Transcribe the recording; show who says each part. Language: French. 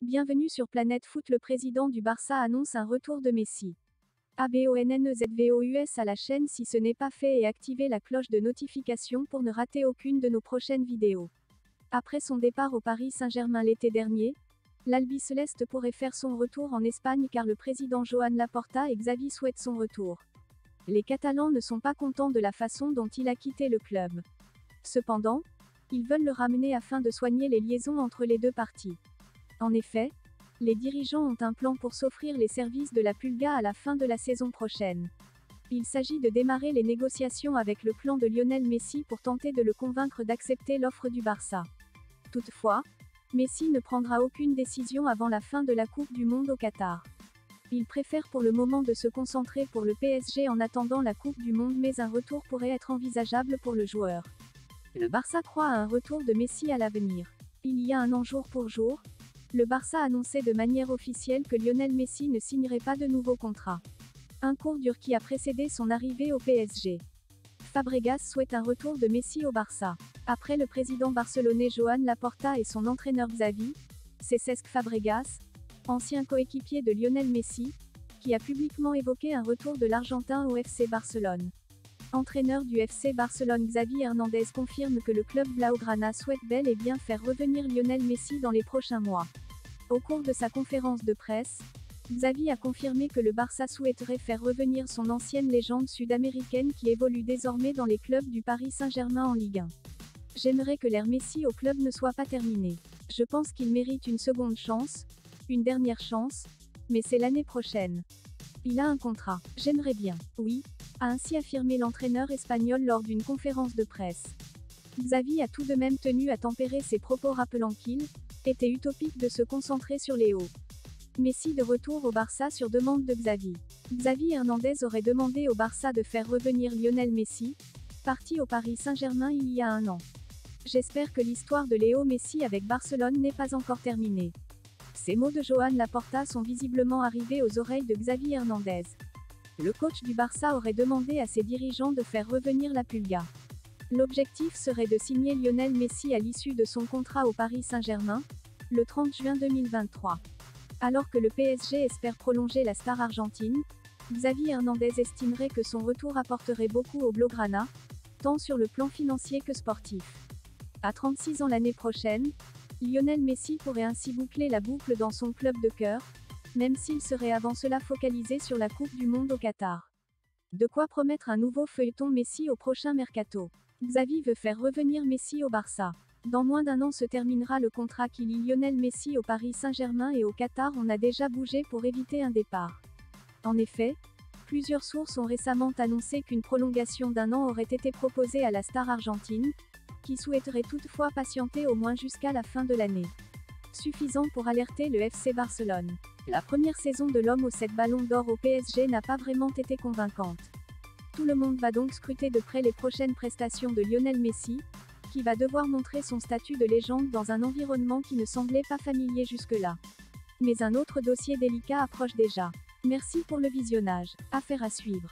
Speaker 1: Bienvenue sur Planète Foot. Le président du Barça annonce un retour de Messi. Abonnez-vous à la chaîne si ce n'est pas fait et activez la cloche de notification pour ne rater aucune de nos prochaines vidéos. Après son départ au Paris Saint-Germain l'été dernier, l'Albiceleste pourrait faire son retour en Espagne car le président Joan Laporta et Xavi souhaitent son retour. Les Catalans ne sont pas contents de la façon dont il a quitté le club. Cependant, ils veulent le ramener afin de soigner les liaisons entre les deux parties. En effet, les dirigeants ont un plan pour s'offrir les services de la Pulga à la fin de la saison prochaine. Il s'agit de démarrer les négociations avec le clan de Lionel Messi pour tenter de le convaincre d'accepter l'offre du Barça. Toutefois, Messi ne prendra aucune décision avant la fin de la Coupe du Monde au Qatar. Il préfère pour le moment de se concentrer pour le PSG en attendant la Coupe du Monde, mais un retour pourrait être envisageable pour le joueur. Le Barça croit à un retour de Messi à l'avenir. Il y a un an jour pour jour, le Barça annonçait de manière officielle que Lionel Messi ne signerait pas de nouveau contrat. Un court dur qui a précédé son arrivée au PSG. Fabregas souhaite un retour de Messi au Barça. Après le président barcelonais Joan Laporta et son entraîneur Xavi, c'est Cesc Fabregas, ancien coéquipier de Lionel Messi, qui a publiquement évoqué un retour de l'Argentin au FC Barcelone. Entraîneur du FC Barcelone, Xavi Hernandez confirme que le club blaugrana souhaite bel et bien faire revenir Lionel Messi dans les prochains mois. Au cours de sa conférence de presse, Xavi a confirmé que le Barça souhaiterait faire revenir son ancienne légende sud-américaine qui évolue désormais dans les clubs du Paris Saint-Germain en Ligue 1. J'aimerais que l'ère Messi au club ne soit pas terminée. Je pense qu'il mérite une seconde chance, une dernière chance, mais c'est l'année prochaine. Il a un contrat. J'aimerais bien. Oui, a ainsi affirmé l'entraîneur espagnol lors d'une conférence de presse. Xavi a tout de même tenu à tempérer ses propos rappelant qu'il était utopique de se concentrer sur les hauts. Messi de retour au Barça sur demande de Xavi. Xavi Hernandez aurait demandé au Barça de faire revenir Lionel Messi, parti au Paris Saint-Germain il y a un an. J'espère que l'histoire de Léo Messi avec Barcelone n'est pas encore terminée. Ces mots de Joan Laporta sont visiblement arrivés aux oreilles de Xavi Hernandez. Le coach du Barça aurait demandé à ses dirigeants de faire revenir la Pulga. L'objectif serait de signer Lionel Messi à l'issue de son contrat au Paris Saint-Germain, le 30 juin 2023. Alors que le PSG espère prolonger la star argentine, Xavi Hernandez estimerait que son retour apporterait beaucoup au blaugrana, tant sur le plan financier que sportif. À 36 ans l'année prochaine, Lionel Messi pourrait ainsi boucler la boucle dans son club de cœur, même s'il serait avant cela focalisé sur la Coupe du Monde au Qatar. De quoi promettre un nouveau feuilleton Messi au prochain mercato. Xavi veut faire revenir Messi au Barça. Dans moins d'un an se terminera le contrat qui lie Lionel Messi au Paris Saint-Germain et au Qatar. On a déjà bougé pour éviter un départ. En effet, plusieurs sources ont récemment annoncé qu'une prolongation d'un an aurait été proposée à la star argentine, qui souhaiterait toutefois patienter au moins jusqu'à la fin de l'année. Suffisant pour alerter le FC Barcelone. La première saison de l'homme aux 7 ballons d'or au PSG n'a pas vraiment été convaincante. Tout le monde va donc scruter de près les prochaines prestations de Lionel Messi, qui va devoir montrer son statut de légende dans un environnement qui ne semblait pas familier jusque-là. Mais un autre dossier délicat approche déjà. Merci pour le visionnage. Affaire à suivre.